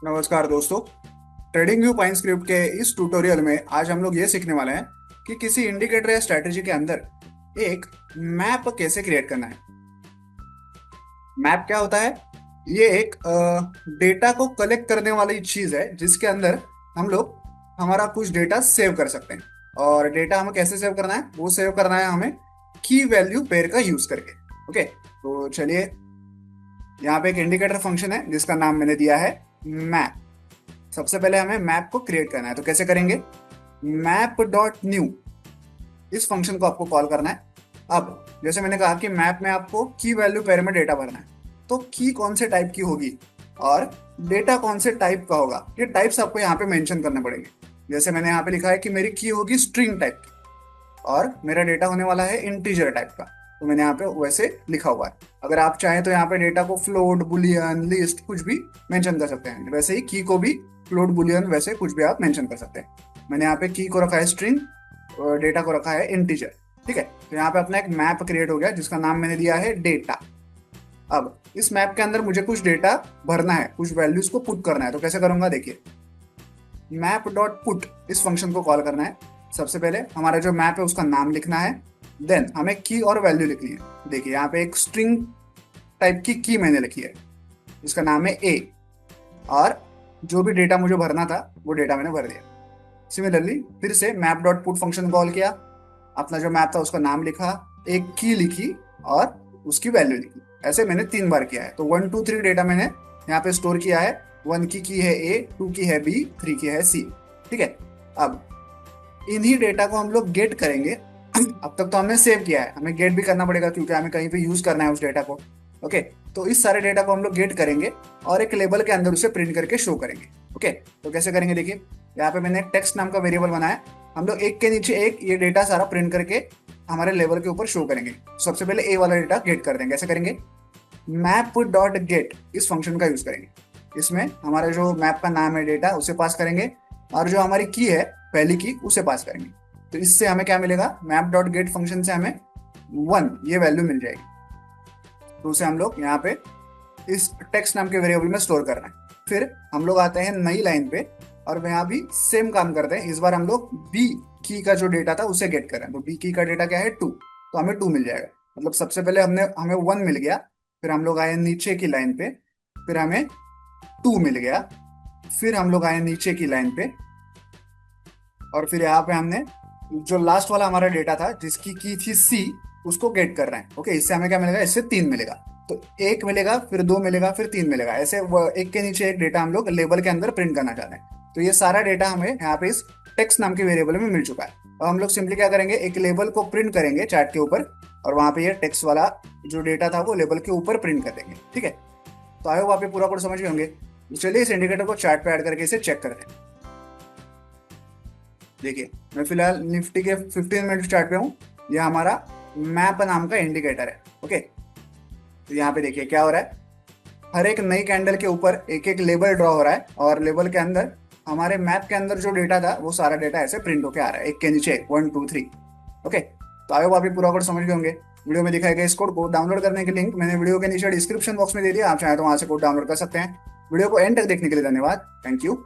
नमस्कार दोस्तों। Trading view pine script के इस ट्यूटोरियल में आज हम लोग ये सीखने वाले हैं कि किसी इंडिकेटर या स्ट्रैटेजी के अंदर एक मैप कैसे क्रिएट करना है। मैप क्या होता है? ये एक डेटा को कलेक्ट करने वाली चीज है जिसके अंदर हम लोग हमारा कुछ डेटा सेव कर सकते हैं। और डेटा हमें कैसे सेव करना है? वो सेव करना है हमें की वैल्यू पेयर का यूज करके। ओके, तो चलिए, यहाँ पे एक इंडिकेटर फंक्शन है जिसका नाम मैंने दिया है मैप। सबसे पहले हमें मैप को क्रिएट करना है, तो कैसे करेंगे? मैप डॉट न्यू, इस फंक्शन को आपको कॉल करना है। अब जैसे मैंने कहा कि मैप में आपको की वैल्यू पेयर में डेटा भरना है, तो की कौन से टाइप की होगी और डेटा कौन से टाइप का होगा, ये टाइप्स आपको यहाँ पे मेंशन करने पड़ेंगे। जैसे मैंने यहाँ पे लिखा है कि मेरी की होगी स्ट्रिंग टाइप की और मेरा डेटा होने वाला है इंटीजर टाइप का, तो मैंने यहाँ पे वैसे लिखा हुआ है। अगर आप चाहें तो यहाँ पे डेटा को फ्लोट, बुलियन, लिस्ट कुछ भी मेंशन कर सकते हैं। वैसे ही की को भी फ्लोट, बुलियन वैसे कुछ भी आप मेंशन कर सकते हैं। मैंने यहाँ पे की को रखा है स्ट्रिंग और डेटा को रखा है इंटीजर। ठीक है, तो यहाँ पे अपना एक मैप क्रिएट हो गया जिसका नाम मैंने दिया है डेटा। अब इस मैप के अंदर मुझे कुछ डेटा भरना है, कुछ वैल्यूज को पुट करना है, तो कैसे करूंगा? देखिए, मैप डॉट पुट, इस फंक्शन को कॉल करना है। सबसे पहले हमारा जो मैप है उसका नाम लिखना है, देन हमें की और वैल्यू लिखनी है। देखिए यहाँ पे एक स्ट्रिंग टाइप की की मैंने लिखी है, इसका नाम है ए, और जो भी डेटा मुझे भरना था वो डेटा मैंने भर दिया। सिमिलरली फिर से map dot put function call किया, अपना जो मैप था उसका नाम लिखा, एक की लिखी और उसकी वैल्यू लिखी। ऐसे मैंने 3 बार किया है, तो 1 2 3 डेटा मैंने यहाँ पे स्टोर किया है। 1 की है ए, 2 की है बी, 3 की है सी। ठीक है, अब इन्हीं डेटा को हम लोग गेट करेंगे। अब तक तो हमने सेव किया है, हमें गेट भी करना पड़ेगा क्योंकि हमें कहीं पे यूज करना है उस डेटा को। ओके, तो इस सारे डेटा को हम लोग गेट करेंगे और एक लेबल के अंदर उसे प्रिंट करके शो करेंगे। ओके, तो कैसे करेंगे? देखिए, यहाँ पे मैंने एक टेक्स्ट नाम का वेरिएबल बनाया। हम लोग एक के नीचे एक ये डेटा सारा प्रिंट करके हमारे लेबल के ऊपर शो करेंगे। सबसे पहले ए वाला डेटा गेट कर देंगे। कैसे करेंगे? मैप डॉट गेट, इस फंक्शन का यूज करेंगे। इसमें हमारा जो मैप का नाम है डेटा उसे पास करेंगे और जो हमारी की है पहली की उसे पास करेंगे। तो इससे हमें क्या मिलेगा? मैप डॉट गेट फंक्शन से हमें 1 ये वैल्यू मिल जाएगी। तो उसे हम लोग यहाँ पे इस टेक्स्ट नाम के वेरिएबल में स्टोर करना है। फिर हम लोग आते हैं नई लाइन पे और यहाँ भी सेम काम करते हैं। इस बार हम लोग बी की का जो डेटा था उसे गेट कर रहे हैं। तो बी की का डेटा क्या है? 2, तो हमें 2 मिल जाएगा। मतलब सबसे पहले हमें 1 मिल गया, फिर हम लोग आए नीचे की लाइन पे, फिर हमें 2 मिल गया, फिर हम लोग आए नीचे की लाइन पे और फिर यहाँ पे हमने जो लास्ट वाला हमारा डेटा था जिसकी की थी सी, उसको गेट कर रहे हैं। ओके, इससे हमें क्या मिलेगा? इससे 3 मिलेगा। तो 1 मिलेगा, फिर 2 मिलेगा, फिर 3 मिलेगा। ऐसे एक के नीचे एक डेटा हम लोग लेबल के अंदर प्रिंट करना चाहते हैं। तो ये सारा डेटा हमें यहाँ पे इस टेक्स्ट नाम के वेरिएबल में मिल चुका है। और हम लोग सिंपली क्या करेंगे? एक लेबल को प्रिंट करेंगे चार्ट के ऊपर और वहां पे ये टेक्स्ट वाला जो डेटा था वो लेबल के ऊपर प्रिंट कर देंगे। ठीक है, तो आई होप आप ये पूरा कोड समझ गए होंगे। तो चलिए इस इंडिकेटर को चार्ट पे ऐड करके इसे चेक करते हैं। देखिए, मैं फिलहाल निफ्टी के 15 मिनट चार्ट पे हूँ। ये हमारा मैप नाम का इंडिकेटर है। ओके, तो यहाँ पे देखिए क्या हो रहा है। हर एक नई कैंडल के ऊपर एक एक लेबल ड्रॉ हो रहा है और लेबल के अंदर हमारे मैप के अंदर जो डेटा था वो सारा डेटा ऐसे प्रिंट होके आ रहा है, एक के नीचे एक, 1 2 3। ओके, तो आई होप आप ये पूरा कोड समझ गए होंगे। वीडियो में दिखाए गए इस कोड को डाउनलोड करने की लिंक मैंने वीडियो के नीचे डिस्क्रिप्शन बॉक्स में दे दिया, आप चाहें तो वहां से कोड डाउनलोड कर सकते हैं। वीडियो को एंड तक देखने के लिए धन्यवाद। Thank you.